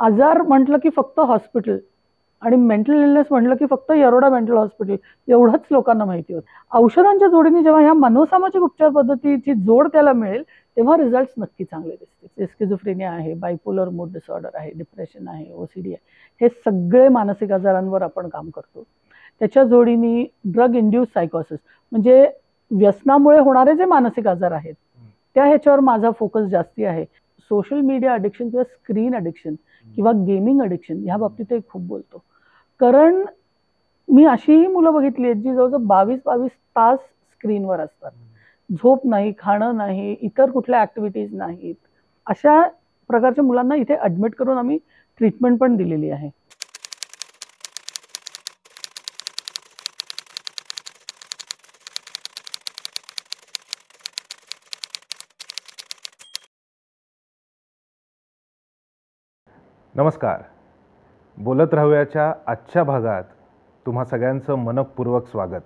आजार म्हटलं की फक्त हॉस्पिटल आणि मेंटल इलनेस म्हटलं की फक्त येरोडा मेंटल हॉस्पिटल एवढंच लोकांना माहिती होतं. औषधांच्या जोडीने जेव्हा ह्या मनोसामाजिक उपचार पद्धतीची जोड त्याला मिळेल तेव्हा रिझल्ट नक्की चांगले दिसतील. स्किझोफ्रेनिया आहे, बायपोलर मूड डिसऑर्डर आहे, डिप्रेशन आहे, ओसीडी आहे, हे सगळे मानसिक आजारांवर आपण काम करतो. त्याच्या जोडीने ड्रग इंड्यूस सायकोसिस म्हणजे व्यसनामुळे होणारे जे मानसिक आजार आहेत त्या ह्याच्यावर माझा फोकस जास्ती आहे. सोशल मीडिया अडिक्शन किंवा स्क्रीन अडिक्शन किंवा गेमिंग अडिक्शन ह्या बाबतीत खूप बोलतो. कारण मी अशीही मुलं बघितली आहेत जी जवळजवळ 22-22 तास स्क्रीनवर असतात. झोप नाही, खाणं नाही, इतर कुठल्या ऍक्टिव्हिटीज नाहीत. अशा प्रकारच्या मुलांना इथे ऍडमिट करून आम्ही ट्रीटमेंट पण दिलेली आहे. नमस्कार. बोलत राहूयाच्या आजच्या भागात तुम्हा सगळ्यांचं मनपूर्वक स्वागत.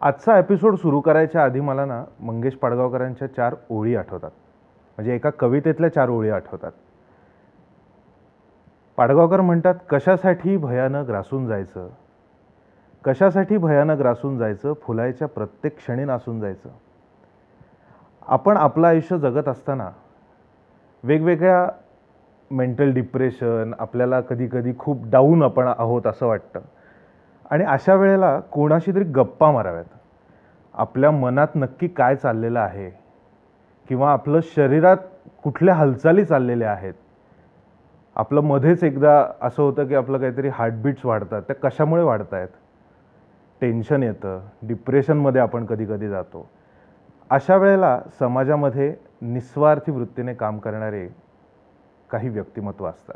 आजचा एपिसोड सुरू करायच्या आधी मला ना मंगेश पाडगावकरांच्या 4 ओळी आठवतात. म्हणजे एका कवितेतल्या 4 ओळी आठवतात. पाडगावकर म्हणतात, कशासाठी भयानक ग्रासून जायचं, कशासाठी भयानक ग्रासून जायचं, फुलायच्या प्रत्येक क्षणी नासून जायचं. आपण आपलं आयुष्य जगत असताना वेगवेगळ्या मेंटल डिप्रेशन, आपल्याला कधी कधी खूप डाऊन आपण आहोत असं वाटतं. आणि अशा वेळेला कोणाशी तरी गप्पा माराव्यात. आपल्या मनात नक्की काय चाललेलं आहे किंवा आपलं शरीरात कुठल्या हालचाली चाललेल्या आहेत. आपलं मध्येच एकदा असं होतं की आपलं काहीतरी हार्टबीट्स वाढतात. त्या कशामुळे वाढत आहेत, टेन्शन येतं, डिप्रेशनमध्ये आपण कधी कधी जातो. अशा वेळेला समाजामध्ये निस्वार्थी वृत्तीने काम करणारे काही व्यक्तिमत्व असतात.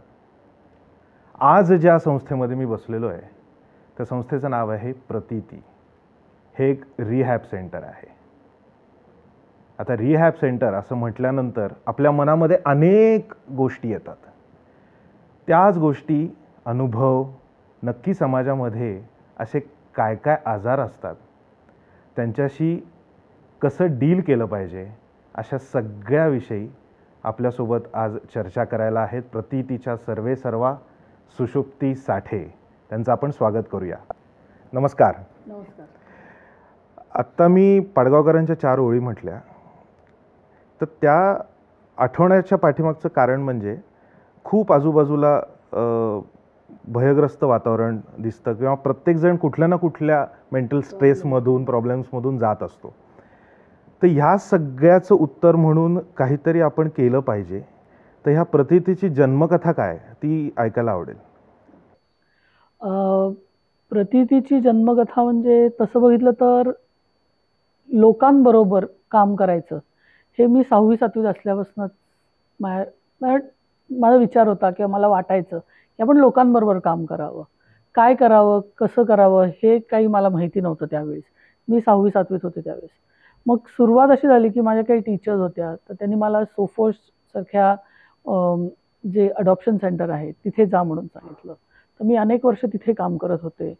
आज ज्या संस्थेमध्ये मी बसलेलो आहे त्या संस्थेचं नाव आहे प्रतीती. हे एक रिहॅब सेंटर आहे. आता रिहॅब सेंटर असं म्हटल्यानंतर आपल्या मनामध्ये अनेक गोष्टी येतात. त्याच गोष्टी, अनुभव, नक्की समाजामध्ये असे काय काय आजार असतात, त्यांच्याशी कसं डील केलं पाहिजे, अशा सगळ्याविषयी आपल्यासोबत आज चर्चा करायला आहेत प्रतीतीच्या सर्वेसर्वा सुषुप्ती साठे. त्यांचं आपण स्वागत करूया. नमस्कार. नमस्कार. आत्ता मी पाडगावकरांच्या 4 ओळी म्हटल्या, तर त्या आठवण्याच्या पाठीमागचं कारण म्हणजे खूप आजूबाजूला भयग्रस्त वातावरण दिसतं किंवा प्रत्येकजण कुठल्या ना कुठल्या मेंटल स्ट्रेसमधून, प्रॉब्लेम्समधून जात असतो. तर ह्या सगळ्याचं उत्तर म्हणून काहीतरी आपण केलं पाहिजे. तर ह्या प्रतीतीची जन्मकथा काय, ती ऐकायला आवडेल. प्रतीतीची जन्मकथा म्हणजे तसं बघितलं तर लोकांबरोबर काम करायचं हे मी 6वी-7वीत असल्यापासूनच माझा विचार होता किंवा मला वाटायचं की आपण लोकांबरोबर काम करावं. काय करावं, कसं करावं हे काही मला माहिती नव्हतं त्यावेळेस. मी 6वी-7वीत होते त्यावेळेस. मग सुरुवात अशी झाली की माझ्या काही टीचर्स होत्या, तर त्यांनी मला सोफोस सारख्या जे अडॉप्शन सेंटर आहे तिथे जा म्हणून सांगितलं. तर मी अनेक वर्ष तिथे काम करत होते.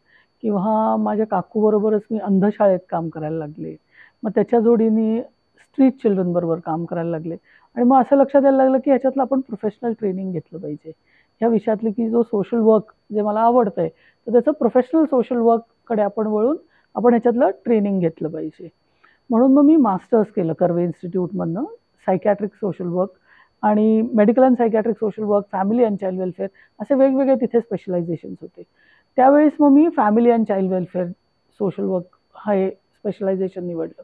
किंवा माझ्या काकूबरोबरच मी अंधशाळेत काम करायला लागले. मग त्याच्या जोडीने स्ट्रीट चिल्ड्रन बरोबर काम करायला लागले. आणि मग असं लक्षात यायला लागलं की ह्याच्यातलं आपण प्रोफेशनल ट्रेनिंग घेतलं पाहिजे. ह्या विषयातली की जो सोशल वर्क जे मला आवडतं आहे, तर त्याचं प्रोफेशनल सोशल वर्ककडे आपण वळून आपण ह्याच्यातलं ट्रेनिंग घेतलं पाहिजे. म्हणून मग मी मास्टर्स केलं कर्वे इन्स्टिट्यूटमधनं सायकॅट्रिक सोशल वर्क आणि medical and psychiatric social work, family and child welfare असे वेगवेगळे तिथे स्पेशलायझेशन्स होते. त्यावेळेस मग मी family and child welfare social work हे स्पेशलायझेशन निवडलं.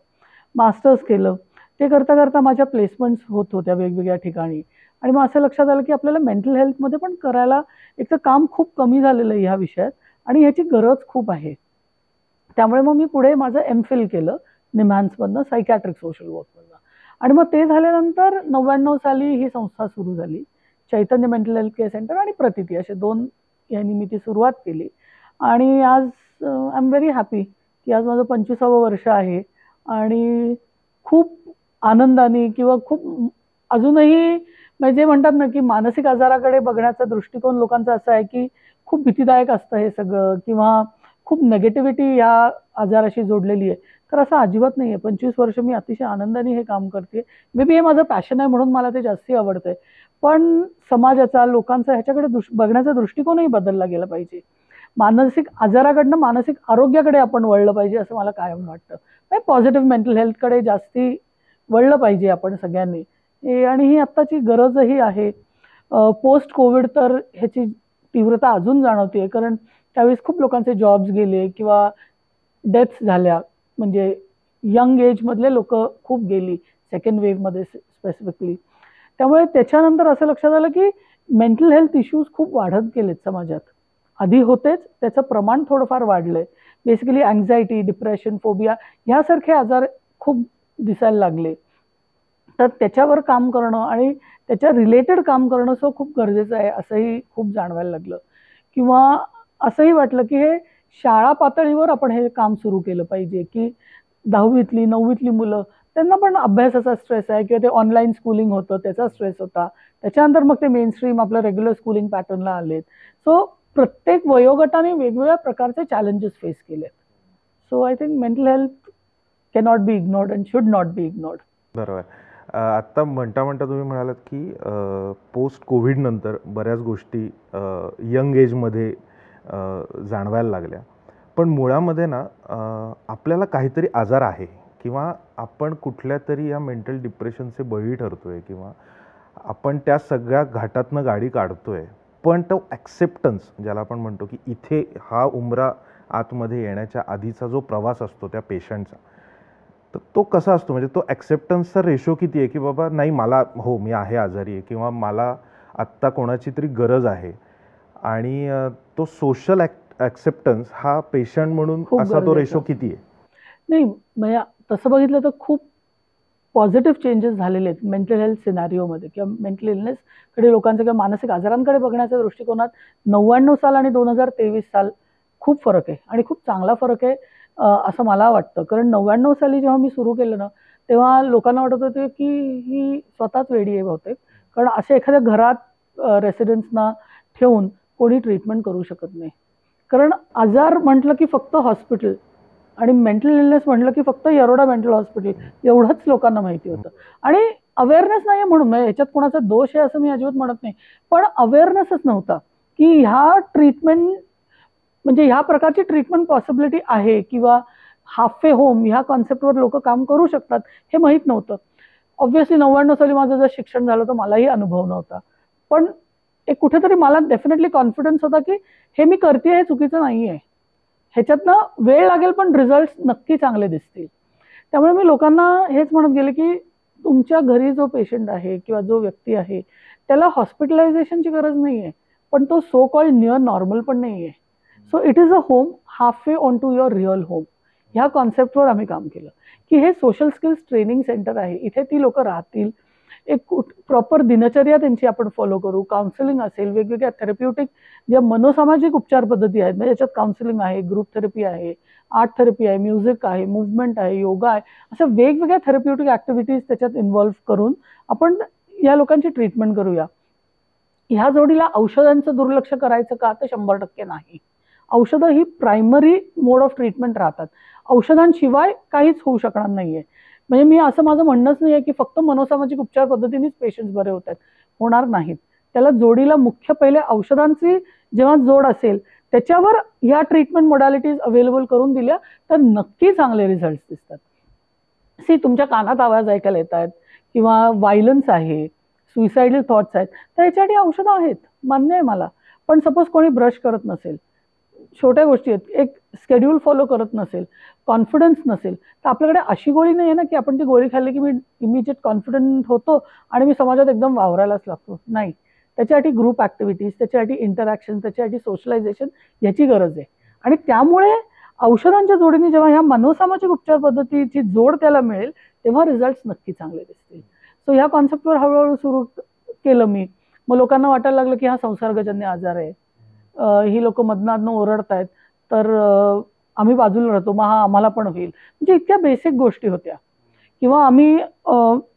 मास्टर्स केलं. ते करता करता माझ्या प्लेसमेंट्स होत होत्या वेगवेगळ्या ठिकाणी. आणि मग असं लक्षात आलं की आपल्याला मेंटल हेल्थमध्ये पण करायला एक तर काम खूप कमी झालेलं आहे ह्या विषयात आणि ह्याची गरज खूप आहे. त्यामुळे मग मी पुढे माझं एमफिल केलं निम्हान्समधनं सायकॅट्रिक सोशल वर्कमधनं. आणि मग ते झाल्यानंतर 99 साली ही संस्था सुरू झाली. चैतन्य मेंटल हेल्थ केअर सेंटर आणि प्रतीती असे 2 यांनी मी ती सुरुवात केली. आणि आज आय एम व्हेरी हॅपी की आज माझं 25वं वर्ष आहे आणि खूप आनंदाने किंवा खूप अजूनही म्हणजे म्हणतात ना की मानसिक आजाराकडे बघण्याचा दृष्टिकोन लोकांचा असा आहे की खूप भीतीदायक असतं हे सगळं किंवा खूप नेगेटिव्हिटी या आजाराशी जोडलेली आहे. तर असं अजिबात नाही आहे. 25 वर्ष मी अतिशय आनंदाने हे काम करते. मे बी हे माझं पॅशन आहे म्हणून मला ते जास्ती आवडतंय. पण समाजाचा, लोकांचा ह्याच्याकडे बघण्याचा दृष्टिकोनही बदलला गेला पाहिजे. मानसिक आजाराकडनं मानसिक आरोग्याकडे आपण वळलं पाहिजे असं मला कायम वाटतं. पॉझिटिव्ह मेंटल हेल्थकडे जास्ती वळलं पाहिजे आपण सगळ्यांनी. आणि ही आत्ताची गरजही आहे. पोस्ट कोविड तर ह्याची तीव्रता अजून जाणवते, कारण त्यावेळेस खूप लोकांचे जॉब्स गेले किंवा डेथ्स झाल्या. म्हणजे यंग एजमधले लोक खूप गेली सेकंड वेव्हमध्ये स्पेसिफिकली. त्यामुळे त्याच्यानंतर असं लक्षात आलं की मेंटल हेल्थ इश्यूज खूप वाढत गेलेत समाजात. आधी होतेच, त्याचं प्रमाण थोडंफार वाढलंय. बेसिकली अँझायटी, डिप्रेशन, फोबिया ह्यासारखे आजार खूप दिसायला लागले. तर त्याच्यावर काम करणं आणि त्याच्या रिलेटेड काम करणं खूप गरजेचं आहे असंही खूप जाणवायला लागलं. किंवा असंही वाटलं की हे शाळा पातळीवर आपण हे काम सुरू केलं पाहिजे, की 10वीतली 9वीतली मुलं, त्यांना पण अभ्यासाचा स्ट्रेस आहे किंवा ते ऑनलाईन स्कूलिंग होतं त्याचा स्ट्रेस होता. त्याच्यानंतर मग ते मेनस्ट्रीम आपलं रेग्युलर स्कूलिंग पॅटर्नला आलेत. सो प्रत्येक वयोगटाने वेगवेगळ्या प्रकारचे चॅलेंजेस फेस केलेत. So I think mental health cannot be ignored and should not be ignored. बरोबर. आत्ता म्हणता म्हणता तुम्ही म्हणालात की पोस्ट कोविड नंतर बऱ्याच गोष्टी यंग एजमध्ये जाणवायला लागल्या. पण मुळामध्ये ना आपल्याला काहीतरी आजार आहे किंवा आपण कुठल्या तरी या मेंटल डिप्रेशनचे बळी ठरतोय किंवा आपण त्या सगळ्या घाटातनं गाडी काढतोय. पण तो ॲक्सेप्टन्स ज्याला आपण म्हणतो की इथे हा उमरा आतमध्ये येण्याच्या आधीचा जो प्रवास असतो त्या पेशंटचा, तर तो कसा असतो? म्हणजे तो ॲक्सेप्टन्सचा रेशो किती आहे की बाबा नाही, मला हो मी आहे आजारी आहे किंवा मला आत्ता कोणाची तरी गरज आहे, आणि तो सोशल ॲक्सेप्टन्स हा पेशंट म्हणून असा तो रेशो किती आहे? नाही, म्हणजे तसं बघितलं तर खूप पॉझिटिव्ह चेंजेस झालेले आहेत मेंटल हेल्थ सिनारिओमध्ये किंवा मेंटल इलनेसकडे, लोकांच्या किंवा मानसिक आजारांकडे बघण्याच्या दृष्टिकोनात 99 साल आणि 2023 साल खूप फरक आहे आणि खूप चांगला फरक आहे असं मला वाटतं. कारण 99 साली जेव्हा मी सुरू केलं ना, तेव्हा लोकांना वाटत होते की ही स्वतःच वेडी आहे बहुतेक, कारण असे एखाद्या घरात रेसिडेंट्सना ठेवून कोणी ट्रीटमेंट करू शकत नाही. कारण आजार म्हटलं की फक्त हॉस्पिटल आणि मेंटल इलनेस म्हटलं की फक्त येरोडा मेंटल हॉस्पिटल एवढंच लोकांना माहिती होतं. आणि अवेअरनेस नाही आहे म्हणून, म्हणजे ह्याच्यात कोणाचा दोष आहे असं मी अजिबात म्हणत नाही, पण अवेअरनेसच नव्हता की ह्या ट्रीटमेंट, म्हणजे ह्या प्रकारची ट्रीटमेंट पॉसिबिलिटी आहे किंवा हाफवे होम ह्या कॉन्सेप्टवर लोक काम करू शकतात हे माहीत नव्हतं. ऑब्व्हियसली 99 साली माझं जर शिक्षण झालं तर मलाही अनुभव नव्हता, पण एक कुठेतरी मला डेफिनेटली कॉन्फिडन्स होता की हे मी करते हे चुकीचं नाही आहे, ह्याच्यातनं वेळ लागेल पण रिझल्ट नक्की चांगले दिसतील. त्यामुळे मी लोकांना हेच म्हणत गेले की तुमच्या घरी जो पेशंट आहे किंवा जो व्यक्ती आहे त्याला हॉस्पिटलायझेशनची गरज नाही आहे, पण तो सो कॉल्ड नियर नॉर्मल पण नाही आहे. So it is a home halfway on to your real home. ह्या कॉन्सेप्टवर आम्ही काम केलं की हे सोशल स्किल्स ट्रेनिंग सेंटर आहे, इथे ती लोक राहतील, एक प्रॉपर दिनचर्या त्यांची आपण फॉलो करू, काउन्सिलिंग असेल, वेगवेगळ्या थेरप्युटिक ज्या मनोसामाजिक उपचार पद्धती आहेत, म्हणजे याच्यात काउन्सिलिंग आहे, ग्रुप थेरपी आहे, आर्ट थेरपी आहे, म्युझिक आहे, मुवमेंट आहे, योगा आहे, अशा वेगवेगळ्या थेरप्युटिक ॲक्टिव्हिटीज त्याच्यात इन्व्हॉल्व्ह करून आपण या लोकांची ट्रीटमेंट करूया. ह्या जोडीला औषधांचं दुर्लक्ष करायचं का? तर 100% नाही. औषधं ही प्रायमरी मोड ऑफ ट्रीटमेंट राहतात. औषधांशिवाय काहीच होऊ शकणार नाहीये. म्हणजे मी असं माझं म्हणणंच नाही आहे की फक्त मनोसामाजिक उपचार पद्धतीनेच पेशंट्स बरे होत आहेत, होणार नाहीत. त्याला जोडीला मुख्य पहिले औषधांची जेव्हा जोड असेल त्याच्यावर ह्या ट्रीटमेंट मोडॅलिटीज अवेलेबल करून दिल्या तर नक्की चांगले रिझल्ट दिसतात. तुमच्या कानात आवाज ऐकायला येत आहेत किंवा व्हायलन्स आहे, सुइसाइडल थॉट्स आहेत, तर याच्यासाठी औषधं आहेत, मान्य आहे मला. पण सपोज कोणी ब्रश करत नसेल, छोट्या गोष्टी आहेत, एक स्केड्यूल फॉलो करत नसेल, कॉन्फिडन्स नसेल, तर आपल्याकडे अशी गोळी नाही आहे ना की आपण ती गोळी खाल्ली की मी इमिजिएट कॉन्फिडंट होतो आणि मी समाजात एकदम वावरायलाच लागतो. नाही, त्याच्यासाठी ग्रुप ॲक्टिव्हिटीज, त्याच्यासाठी इंटरॅक्शन, त्याच्यासाठी सोशलायझेशन याची गरज आहे. आणि त्यामुळे औषधांच्या जोडीने जेव्हा ह्या मनोसामाजिक उपचार पद्धतीची जोड त्याला मिळेल तेव्हा रिझल्ट नक्की चांगले दिसतील. सो ह्या कॉन्सेप्टवर हळूहळू सुरू केलं मी. मग लोकांना वाटायला लागलं की हा संसर्गजन्य आजार आहे, ही लोक मधनाधनं ओरडतायत, तर आम्ही बाजूला राहतो, मग हा आम्हाला पण होईल. म्हणजे इतक्या बेसिक गोष्टी होत्या. किंवा आम्ही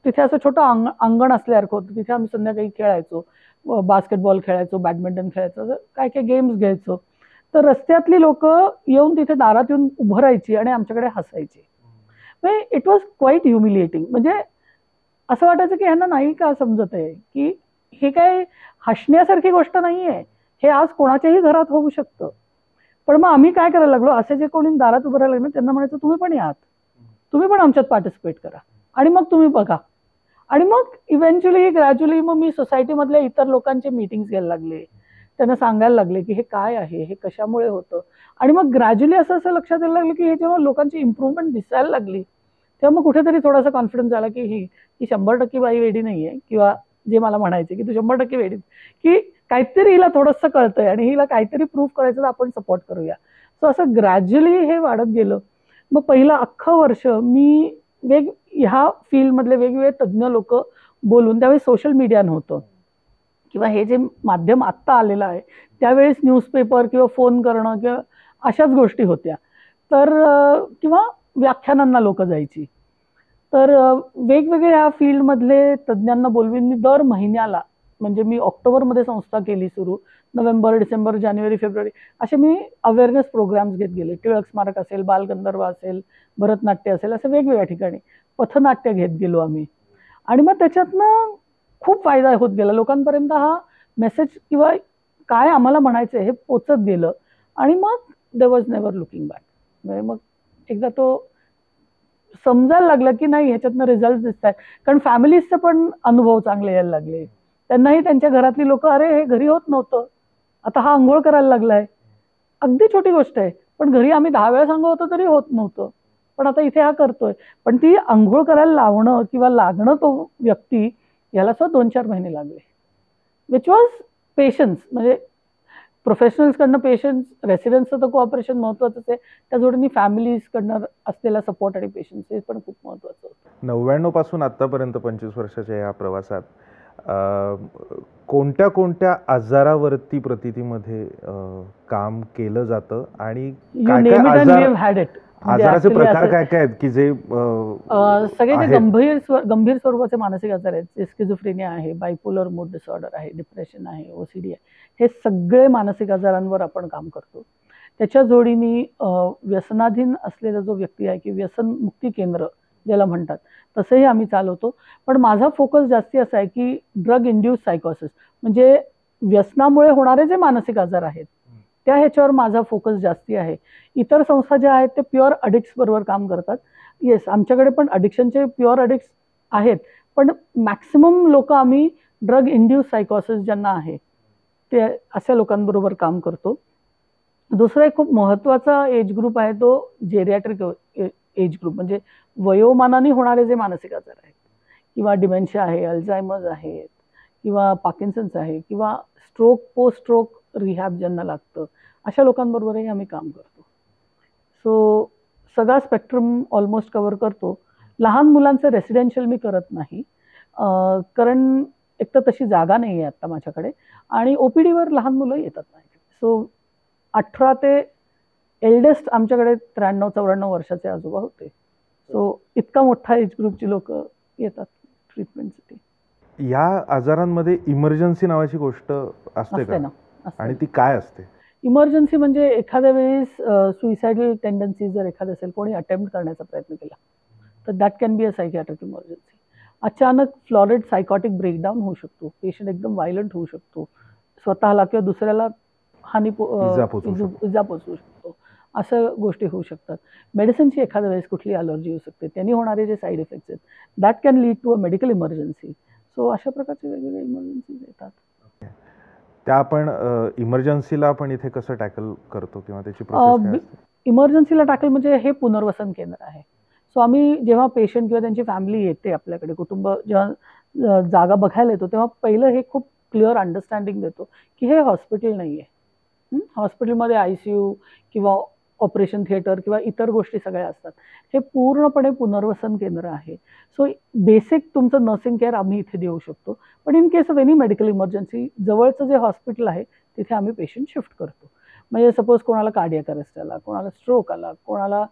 तिथे असं छोटं अंगण असल्यासारखं होतं, तिथे आम्ही संध्याकाळी खेळायचो, बास्केटबॉल खेळायचो, बॅडमिंटन खेळायचो, काय काय गेम्स घ्यायचो. तर रस्त्यातली लोक येऊन तिथे दारात येऊन उभं राहायची आणि आमच्याकडे हसायची. म्हणजे इट वॉज क्वाईट ह्युमिलिएटिंग. म्हणजे असं वाटायचं की ह्यांना नाही का समजत आहे की हे काय हसण्यासारखी गोष्ट नाही आहे, हे आज कोणाच्याही घरात होऊ शकतं. पण मग आम्ही काय करायला लागलो, असे जे कोणी दारात उभं राहिलं ना त्यांना म्हणायचं तुम्ही पण यात, तुम्ही पण आमच्यात पार्टिसिपेट करा आणि मग तुम्ही बघा. आणि मग इव्हेंच्युअली ग्रॅज्युअली मग मी सोसायटीमधल्या इतर लोकांचे मीटिंग्स घ्यायला लागले, त्यांना सांगायला लागले की हे काय आहे, हे कशामुळे होतं. आणि मग ग्रॅज्युअली असं असं लक्षात यायला लागलं की हे जेव्हा लोकांची इम्प्रूव्हमेंट दिसायला लागली तेव्हा मग कुठेतरी थोडासा कॉन्फिडन्स आला की ही 100% बाई वेडी नाहीये, किंवा जे मला म्हणायचे की तू 100% वेडी, की काहीतरी हिला थोडंसं कळतंय आणि हिला काहीतरी प्रूव्ह करायचं तर आपण सपोर्ट करूया. सो असं ग्रॅज्युअली हे वाढत गेलं. मग पहिलं अख्खं वर्ष मी ह्या फील्डमधले वेगवेगळे तज्ज्ञ लोक बोलून, त्यावेळी सोशल मीडिया नव्हतं किंवा हे जे माध्यम आत्ता आलेलं आहे त्यावेळेस न्यूजपेपर किंवा फोन करणं किंवा अशाच गोष्टी होत्या. तर किंवा व्याख्यानांना लोक जायची. तर वेगवेगळ्या फील्डमधले तज्ज्ञांना बोलवीन मी दर महिन्याला, म्हणजे मी ऑक्टोबरमध्ये संस्था केली सुरू, नोव्हेंबर, डिसेंबर, जानेवारी, फेब्रुवारी असे मी अवेअरनेस प्रोग्राम्स घेत गेले. टिळक स्मारक असेल, बालगंधर्व असेल, भरतनाट्य असेल, असं वेगवेगळ्या ठिकाणी पथनाट्य घेत गेलो आम्ही. आणि मग त्याच्यातनं खूप फायदा होत गेला. लोकांपर्यंत हा मेसेज किंवा काय आम्हाला म्हणायचं हे पोचत गेलं. आणि मग there was never looking back. म्हणजे मग एकदा तो समजायला लागलं की नाही ह्याच्यातनं रिझल्ट दिसत आहेत. कारण फॅमिलीजचे पण अनुभव चांगले यायला लागले. त्यांनाही त्यांच्या घरातली लोक, अरे हे घरी होत नव्हतं, आता हा आंघोळ करायला लागलाय. अगदी छोटी गोष्ट आहे, पण घरी आम्ही 10 वेळा सांगत होतो तरी होत नव्हतं, पण आता इथे हा करतोय. पण ती आंघोळ करायला लावणं किंवा लागणं तो व्यक्ती, याला सुद्धा 2-4 महिने लागले. Which was patience. म्हणजे प्रोफेशनल्सकडनं पेशन्स, रेसिडेंट्सचं तर कोऑपरेशन महत्त्वाचंच आहे, त्या जोडीने फॅमिलीजकडनं असलेला सपोर्ट आणि पेशन्स हे पण खूप महत्त्वाचं होतं. 99 पासून आत्तापर्यंत 25 वर्षाच्या या प्रवासात कोणत्या कोणत्या आजारावरती प्रतितीमध्ये काम केलं जातं आणि काय काय आजाराचे प्रकार काय काय आहेत की जे सगळे जे गंभीर स्वरूपाचे मानसिक आजार आहेत, स्किझोफ्रेनिया आहे, बायपोलर मूड डिसऑर्डर आहे, डिप्रेशन आहे, ओसीडी आहे, हे सगळे मानसिक आजारांवर आपण काम करतो. त्याच्या जोडीने व्यसनाधीन असलेला जो व्यक्ती आहे की व्यसन मुक्ती केंद्र ज्याला म्हणतात तसंही आम्ही चालवतो. पण माझा फोकस जास्ती असा आहे की ड्रग इंड्यूस सायकोसिस, म्हणजे व्यसनामुळे होणारे जे मानसिक आजार आहेत त्या ह्याच्यावर माझा फोकस जास्ती आहे. इतर संस्था ज्या आहेत ते प्युअर अडिक्ट्स बरोबर काम करतात. येस, आमच्याकडे पण अडिक्शनचे प्युअर अडिक्ट्स आहेत, पण मॅक्सिमम लोक आम्ही ड्रग इंड्यूस सायकोसिस ज्यांना आहे ते अशा लोकांबरोबर काम करतो. दुसरा एक खूप महत्त्वाचा एज ग्रुप आहे तो जेरियाट्रिक एज ग्रुप, म्हणजे वयोमानाने होणारे जे मानसिक आजार आहेत किंवा डिमेन्शिया आहे, अल्झायमर्स आहेत किंवा पार्किन्सन्स आहे किंवा स्ट्रोक, पोस्ट स्ट्रोक रिहॅब ज्यांना लागतं, अशा लोकांबरोबरही आम्ही काम करतो. सो सगळा स्पेक्ट्रम ऑलमोस्ट कव्हर करतो. लहान मुलांचं रेसिडेन्शियल मी करत नाही, कारण एक तर तशी जागा नाही आहे आत्ता माझ्याकडे, आणि OPDवर लहान मुलं येतात माझ्याकडे. सो 18 ते एल्डेस्ट आमच्याकडे 93-94 वर्षाचे आजोबा होते. सो इतका मोठा एज ग्रुपची लोक येतात ट्रीटमेंटसाठी. या आजारांमध्ये इमर्जन्सी नावाची गोष्ट असते का, आणि ती काय असते? इमर्जन्सी म्हणजे एखाद्या वेळेस सुइसायडल टेंडन्सी जर एखादं असेल, कोणी अटेम्प्ट करण्याचा प्रयत्न केला तर that can be a psychiatric emergency. अचानक फ्लॉरेड सायकॉटिक ब्रेकडाऊन होऊ शकतो, पेशंट एकदम व्हायलंट होऊ शकतो, स्वतःला किंवा दुसऱ्याला इजा पोचवू शकतो, असं गोष्टी होऊ शकतात. मेडिसिनची एखाद्या वेळेस कुठली अलर्जी होऊ शकते, त्यांनी होणारे जे साईड इफेक्ट्स आहेत that can lead to a medical emergency. So अशा प्रकारचे वेगवेगळे इमर्जन्सीज येतात. त्या आपण इमर्जन्सीला आपण इथे कसं टॅकल करतो किंवा त्याची प्रोसेस? इमर्जन्सीला टॅकल म्हणजे हे पुनर्वसन केंद्र आहे. सो आम्ही जेव्हा पेशंट किंवा त्यांची फॅमिली येते आपल्याकडे, कुटुंब जेव्हा जागा बघायला येतो, तेव्हा पहिलं हे खूप क्लिअर अंडरस्टँडिंग देतो की हे हॉस्पिटल नाही आहे. हॉस्पिटलमध्ये ICU किंवा ऑपरेशन थिएटर किंवा इतर गोष्टी सगळ्या असतात. हे पूर्णपणे पुनर्वसन केंद्र आहे. सो बेसिक तुमचं नर्सिंग केअर आम्ही इथे देऊ शकतो, पण in case of any medical emergency जवळचं जे हॉस्पिटल आहे तिथे आम्ही पेशंट शिफ्ट करतो. म्हणजे सपोज कोणाला कार्डियक अरेस्ट आला, कोणाला स्ट्रोक आला, कोणाला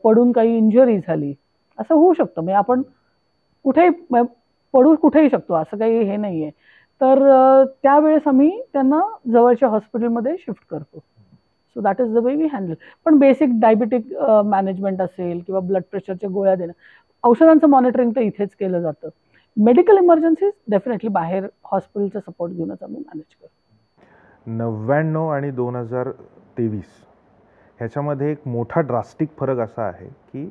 पडून काही इंजुरी झाली, असं होऊ शकतं. म्हणजे आपण कुठेही शकतो, असं काही हे नाही आहे. तर त्यावेळेस आम्ही त्यांना जवळच्या हॉस्पिटलमध्ये शिफ्ट करतो. So that is the way we handle. पण बेसिक डायबिटिक मॅनेजमेंट असेल किंवा ब्लड प्रेशरच्या गोळ्या देणं, औषधांचं मॉनिटरिंग तर इथेच केलं जातं. मेडिकल इमर्जन्सीज डेफिनेटली बाहेर हॉस्पिटलचा सपोर्ट घेऊनच आम्ही मॅनेज करतो. 99 आणि 2023 ह्याच्यामध्ये एक मोठा ड्रास्टिक फरक असा आहे की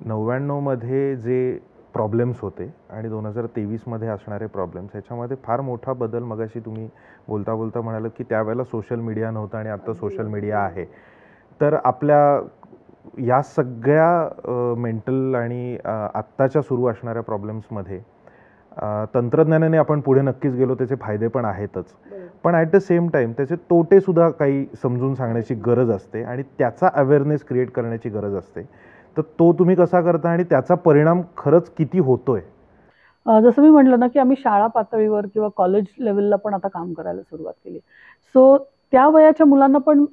99मध्ये जे प्रॉब्लेम्स होते आणि 2023मध्ये असणारे प्रॉब्लेम्स ह्याच्यामध्ये फार मोठा बदल. मगाशी तुम्ही बोलता बोलता म्हणाल की त्यावेळेला सोशल मीडिया नव्हता आणि आता सोशल मीडिया आहे. तर आपल्या या सगळ्या मेंटल आणि आत्ताच्या सुरू असणाऱ्या प्रॉब्लेम्समध्ये तंत्रज्ञानाने आपण पुढे नक्कीच गेलो, त्याचे फायदे पण आहेतच, पण ॲट द सेम टाईम त्याचे तोटेसुद्धा काही समजून सांगण्याची गरज असते आणि त्याचा अवेअरनेस क्रिएट करण्याची गरज असते. तर तो तुम्ही कसा करता आणि त्याचा परिणाम खरंच किती होतोय? जसं मी म्हटलं ना की आम्ही शाळा पातळीवर किंवा कॉलेज लेवलला पण आता काम करायला सुरुवात केली. सो त्या वयाच्या मुलांना पण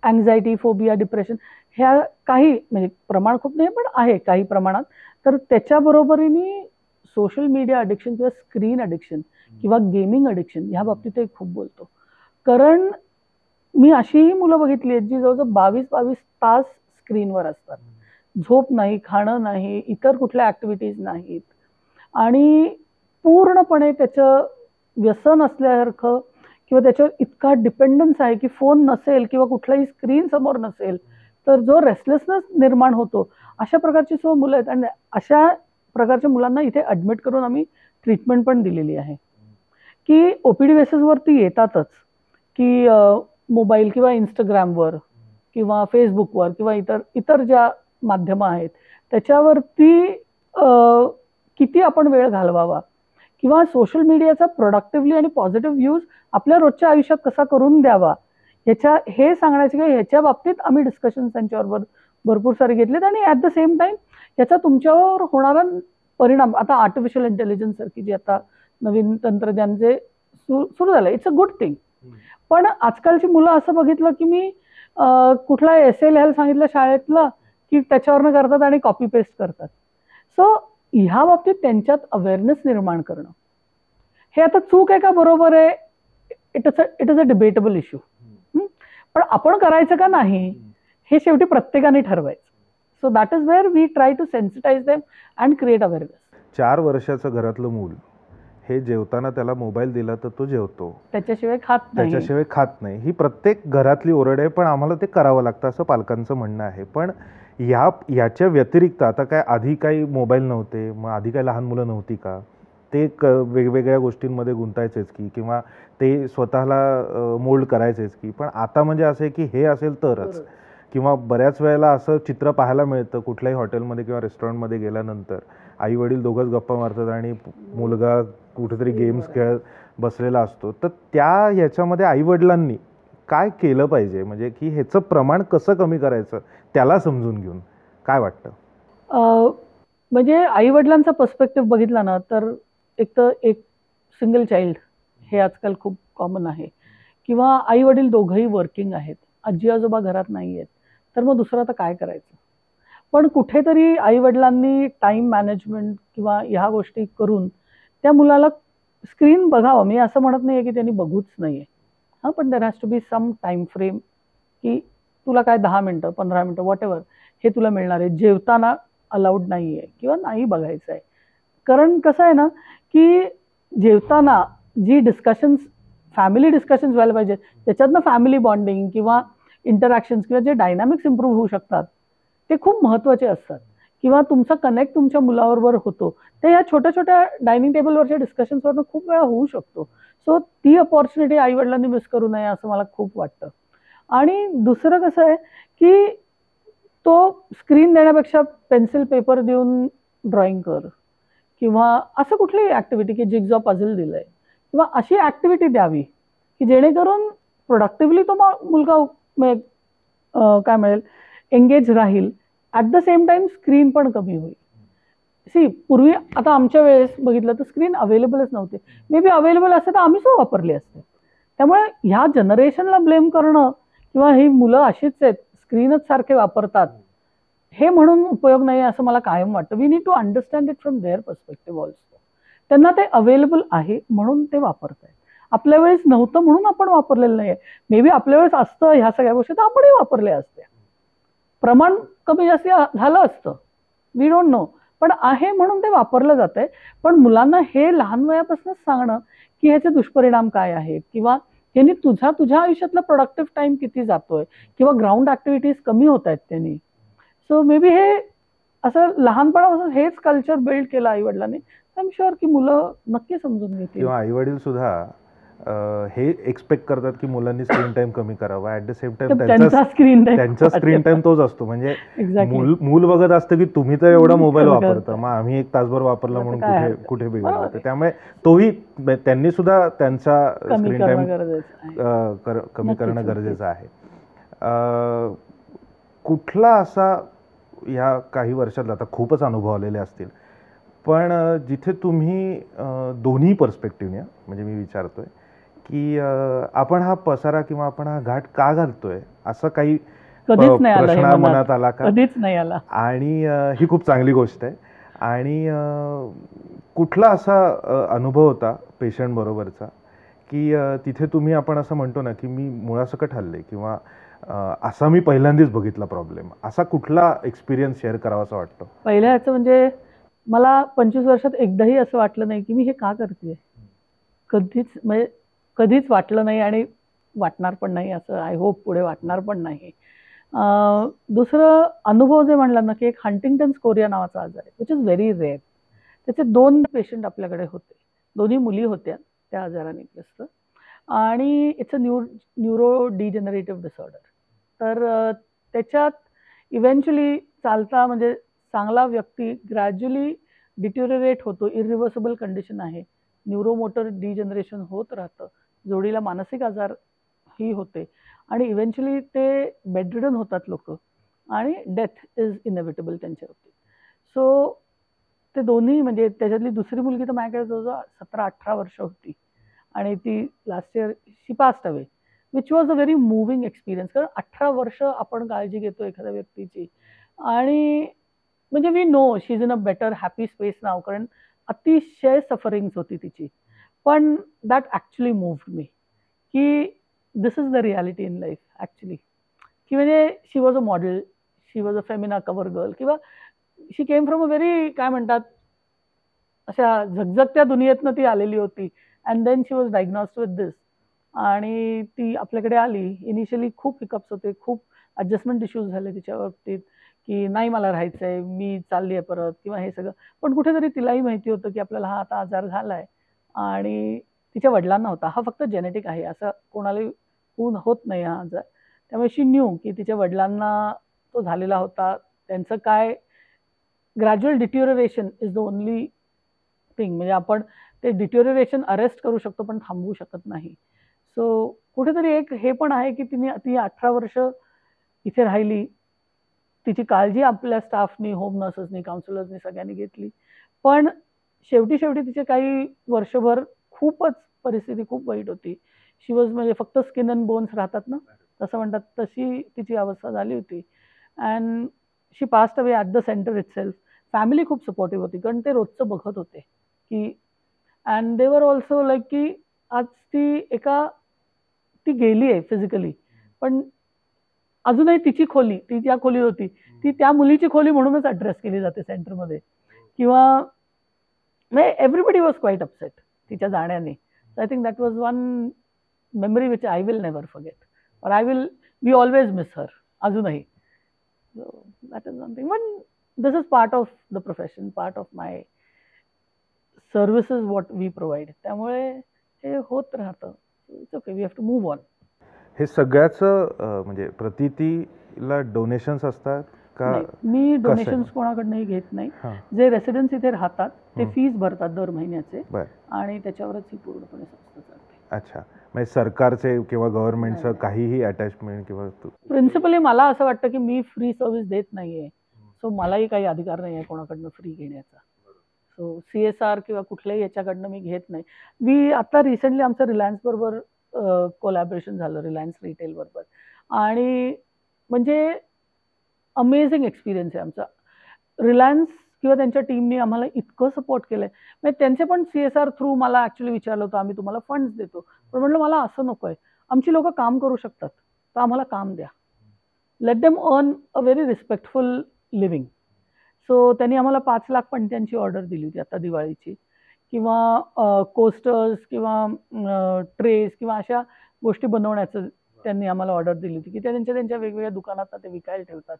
अँझायटी, फोबिया, डिप्रेशन ह्या काही म्हणजे प्रमाण खूप नाही पण आहे काही प्रमाणात. तर त्याच्याबरोबरीने सोशल मीडिया अडिक्शन किंवा स्क्रीन अडिक्शन किंवा गेमिंग अडिक्शन ह्या बाबतीत एक खूप बोलतो. कारण मी अशीही मुलं बघितली आहेत जी जवळजवळ 22-22 तास स्क्रीनवर असतात. झोप नाही, खाणं नाही, इतर कुठल्या ॲक्टिव्हिटीज नाहीत आणि पूर्णपणे त्याचं व्यसन असल्यासारखं किंवा त्याच्यावर इतका डिपेंडन्स आहे की फोन नसेल किंवा कुठलाही स्क्रीन समोर नसेल तर जो रेस्टलेसनेस निर्माण होतो, अशा प्रकारची सुद्धा मुलं आहेत. आणि अशा प्रकारच्या मुलांना इथे ॲडमिट करून आम्ही ट्रीटमेंट पण दिलेली आहे की OPD बेसिसवरती येतातच की मोबाईल किंवा इंस्टाग्रामवर किंवा फेसबुकवर किंवा इतर ज्या माध्यमं आहेत त्याच्यावरती किती आपण वेळ घालवावा किंवा सोशल मीडियाचा प्रोडक्टिव्हली आणि पॉझिटिव्ह यूज आपल्या रोजच्या आयुष्यात कसा करून द्यावा हे सांगण्याचे किंवा ह्याच्या बाबतीत आम्ही डिस्कशन्स त्यांच्याबरोबर भरपूर सारे घेतलेत. आणि ॲट द सेम टाईम याचा तुमच्यावर होणारा परिणाम, आता आर्टिफिशियल इंटेलिजन्स सारखी जी आता नवीन तंत्रज्ञान जे सुरू झालं, इट्स अ गुड थिंग. पण आजकालची मुलं असं बघितलं की मी कुठला एसे लिहायला सांगितलं शाळेतलं की त्याच्यावरनं करतात आणि कॉपी पेस्ट करतात. सो ह्या बाबतीत त्यांच्यात अवेअरनेस निर्माण करणं हे आता चूक आहे का बरोबर आहे, it is a debatable issue. पण आपण करायचं का नाही हे शेवटी प्रत्येकाने ठरवायचं. So that is where we try to sensitise them and create awareness. 4 वर्षाचं घरातलं मूल हे जेवताना त्याला मोबाईल दिला तर तो जेवतो, त्याच्याशिवाय खात नाही. ही प्रत्येक घरातली ओरड आहे, पण आम्हाला ते करावं लागतं असं पालकांचं म्हणणं आहे. पण याच्या व्यतिरिक्त आता काय आधी काही मोबाईल नव्हते, मग आधी काय लहान मुलं नव्हती का? ते वेगवेगळ्या गोष्टींमध्ये गुंतायचेच की किंवा ते स्वतःला मोल्ड करायचेच की. पण आता म्हणजे असं आहे की हे असेल तरच, किंवा बऱ्याच वेळेला असं चित्र पाहायला मिळतं कुठल्याही हॉटेलमध्ये किंवा रेस्टॉरंटमध्ये गेल्यानंतर आई वडील दोघंच गप्पा मारतात आणि मुलगा कुठेतरी गेम्स खेळत बसलेला असतो. तर ह्याच्यामध्ये आई वडिलांनी काय केलं पाहिजे, म्हणजे की ह्याचं प्रमाण कसं कमी करायचं त्याला समजून घेऊन काय वाटतं? म्हणजे आई वडिलांचा पर्स्पेक्टिव्ह बघितला ना तर एक सिंगल चाइल्ड हे आजकाल खूप कॉमन आहे किंवा आई वडील दोघंही वर्किंग आहेत, आजी आजोबा घरात नाही आहेत, तर मग दुसरं आता काय करायचं. पण कुठेतरी आई वडिलांनी टाईम मॅनेजमेंट किंवा ह्या गोष्टी करून त्या मुलाला स्क्रीन बघावं. मी असं म्हणत नाही आहे की त्यांनी बघूच नाही आहे, हां, पण there has to be some time frame की तुला काय 10 मिनटं 15 मिनटं वॉटेवर हे तुला मिळणार आहे. जेवताना अलाउड नाही आहे किंवा नाही बघायचं आहे. कारण कसं आहे ना की जेवताना जी डिस्कशन्स फॅमिली डिस्कशन्स व्हायला पाहिजे त्याच्यातनं फॅमिली बॉन्डिंग किंवा इंटरॅक्शन्स किंवा जे डायनॅमिक्स इम्प्रूव्ह होऊ शकतात ते खूप महत्त्वाचे असतात किंवा तुमचा कनेक्ट तुमच्या मुलाबरोबर होतो ते या छोट्या छोट्या डायनिंग टेबलवरच्या डिस्कशन्सवरनं खूप वेळा होऊ शकतो. सो ती अपॉर्च्युनिटी आई वडिलांनी मिस करू नये असं मला खूप वाटतं. आणि दुसरं कसं आहे की तो स्क्रीन देण्यापेक्षा पेन्सिल पेपर देऊन ड्रॉइंग कर किंवा असं कुठलीही ॲक्टिव्हिटी की जिगजॉ पझल दिलं आहे किंवा अशी ॲक्टिव्हिटी द्यावी की जेणेकरून प्रोडक्टिव्हली तो मुलगा काय मिळेल एंगेज राहील. At the same time screen पण कमी होईल. पूर्वी आता आमच्या वेळेस बघितलं तर स्क्रीन अवेलेबलच नव्हते. मे बी अवेलेबल असते तर आम्ही सुद्धा वापरले असते. त्यामुळे ह्या जनरेशनला ब्लेम करणं किंवा ही मुलं अशीच आहेत स्क्रीनच सारखे वापरतात हे म्हणून उपयोग नाही असं मला कायम वाटतं. We need to understand it from their perspective also. त्यांना ते अवेलेबल आहे म्हणून ते वापरत आहेत. आपल्या वेळेस नव्हतं म्हणून आपण वापरलेलं नाहीये. मे बी आपल्या वेळेस असतं ह्या सगळ्या गोष्टी तर आपणही वापरल्या असत्या, प्रमाण कमी जास्त झालं असतं, वी डोंट नो, पण आहे म्हणून ते वापरलं जात आहे. पण मुलांना हे लहान वयापासूनच सांगणं की ह्याचे दुष्परिणाम काय आहेत, किंवा यांनी तुझ्या आयुष्यातला प्रोडक्टिव्ह टाइम किती जातोय, किंवा ग्राउंड ऍक्टिव्हिटीज कमी होत आहेत त्यांनी. सो मे बी हे असं लहानपणापासून हेच कल्चर बिल्ड केलं आई वडिलांनी, आय एम शुअर की मुलं नक्की समजून घेतील. किंवा आई वडील सुद्धा हे एक्सपेक्ट करतात की मुलांनी स्क्रीन टाइम कमी करावा, ऍट द सेम टाइम त्यांचा स्क्रीन टाइम तोच असतो. म्हणजे मूल बघत असतं की तुम्ही तर एवढा मोबाईल वापरता, मग आम्ही 1 तासभर वापरला म्हणून कुठे बिघडलं. त्यामुळे तोही त्यांनी सुद्धा त्यांचा स्क्रीन टाइम कमी करणं गरजेचं आहे. कुठला असा या काही वर्षात, आता खूपच अनुभव आलेले असतील, पण जिथे तुम्ही दोन्ही पर्स्पेक्टिव्हने, म्हणजे मी विचारतोय की आपण हा पसारा किंवा आपण हा घाट का घालतोय, असं काही प्रश्न मनात आला का? कधीच नाही आला. आणि ही खूप चांगली गोष्ट आहे. आणि कुठला असा अनुभव होता पेशंट बरोबरचा की तिथे तुम्ही, आपण असं म्हणतो ना की मी मुळासकट हल्ले, किंवा असा मी पहिल्यांदाच बघितला प्रॉब्लेम, असा कुठला एक्सपिरियन्स शेअर करावा असं वाटतं? पहिल्या ह्याचं म्हणजे मला 25 वर्षात एकदाही असं वाटलं नाही की मी हे का करते, कधीच वाटलं नाही, आणि वाटणार पण नाही, असं आय होप पुढे वाटणार पण नाही. दुसरं अनुभव जे म्हणलं ना की एक हंटिंग्टन्स कोरिया नावाचा आजार आहे, विच इज व्हेरी रेअर. त्याचे 2 पेशंट आपल्याकडे होते, दोन्ही मुली होत्या त्या आजाराने ग्रस्त, आणि इट्स अ न्यूरो डिजेनरेटिव्ह डिसऑर्डर. तर त्याच्यात इव्हेंच्युअली चालता म्हणजे चांगला व्यक्ती ग्रॅज्युअली डिट्युरेट होतो, इरिव्हर्सिबल कंडिशन आहे, न्यूरोमोटर डिजनरेशन होत राहतं, जोडीला मानसिक आजार ही होते, आणि इव्हेंच्युअली ते बेडरिडन होतात लोक, आणि डेथ इज इनएव्हिटेबल त्यांच्यावरती. सो ते दोन्ही, म्हणजे त्याच्यातली दुसरी मुलगी तर माझ्याकडे जवळजवळ 17-18 वर्ष होती, आणि ती last year she passed away, which was a very moving experience. कारण 18 वर्ष आपण काळजी घेतो एखाद्या व्यक्तीची, आणि म्हणजे we know she is in a better happy space now, कारण अतिशय सफरिंग्स होती तिची. पण दॅट ॲक्च्युली मूव्ड मी की this is the reality in life actually, की म्हणजे she was a model, she was a Femina cover girl, किंवा she came from a very, काय म्हणतात, अशा झगझगत्या दुनियेतनं ती आलेली होती, and then she was diagnosed with this. आणि ती आपल्याकडे आली, इनिशियली खूप हिकअप्स होते, खूप ॲडजस्टमेंट इश्यूज झाले तिच्या बाबतीत, की नाही मला राहायचं आहे, मी चालली आहे परत, किंवा हे सगळं. पण कुठेतरी तिलाही माहिती होतं की आपल्याला हा आता आजार झाला आहे, आणि तिच्या वडिलांना होता. हा फक्त जेनेटिक आहे, असं कोणालाही होत नाही हा आजार. त्यामुळे शी न्यू की तिच्या वडिलांना तो झालेला होता. त्यांचं काय, gradual deterioration is the only thing, म्हणजे आपण ते डिट्युरेशन अरेस्ट करू शकतो पण थांबवू शकत नाही. सो कुठेतरी एक हे पण आहे की ती 18 वर्ष इथे राहिली, तिची काळजी आपल्या स्टाफनी, होम नर्सेसनी, काउन्सिलर्सनी सगळ्यांनी घेतली, पण शेवटी तिचे काही वर्षभर खूपच परिस्थिती खूप वाईट होती. शी वॉज, म्हणजे फक्त स्किन अँड बोन्स राहतात ना, तसं म्हणतात, तशी तिची अवस्था झाली होती. And she passed away at the centre itself. Family खूप सपोर्टिव्ह होती, कारण ते रोजचं बघत होते की, and they were also like की आज ती गेली आहे फिजिकली, पण अजूनही तिची खोली, ती ज्या खोलीत होती ती त्या मुलीची खोली म्हणूनच ॲड्रेस केली जाते सेंटरमध्ये, किंवा एव्हरीबडी वॉज क्वाईट अपसेट तिच्या जाण्याने. I think that was one memory which I will never forget, और वी ऑलवेज मिस हर अजूनही. दॅट इज वन थिंग, पण this is part of the profession, part of my services what we provide. त्यामुळे हे होत राहतं. It's okay, we have to move on. हे सगळ्याचं म्हणजे प्रतिला डोनेशन्स असतात का? मी डोनेशन्स कोणाकडनंही घेत नाही. जे रेसिडेंट्स इथे राहतात ते फीज भरतात दर महिन्याचे, आणि त्याच्यावरच ही पूर्णपणे संस्था चालते. अच्छा, म्हणजे सरकारचे किंवा गव्हर्नमेंटचं काहीही अटॅचमेंट किंवा? प्रिन्सिपली मला असं वाटतं की मी फ्री सर्व्हिस देत नाहीये, सो मलाही काही अधिकार नाही आहे कोणाकडनं फ्री घेण्याचा. सो CSR किंवा कुठल्याही याच्याकडनं मी घेत नाही. मी आता रिसेंटली आमचं रिलायन्स बरोबर कोलॅबरेशन झालं, रिलायन्स रिटेल बरोबर, आणि म्हणजे अमेझिंग एक्सपिरियन्स आहे आमचा. रिलायन्स किंवा त्यांच्या टीमने आम्हाला इतकं सपोर्ट केलंय. म्हणजे त्यांचे पण CSR थ्रू मला ॲक्च्युली विचारलं होतं, आम्ही तुम्हाला फंड्स देतो. पण म्हटलं मला असं नको आहे. आमची लोकं काम करू शकतात, तर आम्हाला काम द्या. Let them earn a very respectful living. So त्यांनी आम्हाला 5 लाख पणत्यांची ऑर्डर दिली होती आता दिवाळीची, किंवा कोस्टर्स किंवा ट्रेस किंवा अशा गोष्टी बनवण्याचं त्यांनी आम्हाला ऑर्डर दिली होती, की त्या त्यांच्या वेगवेगळ्या दुकानात ते विकायला ठेवतात.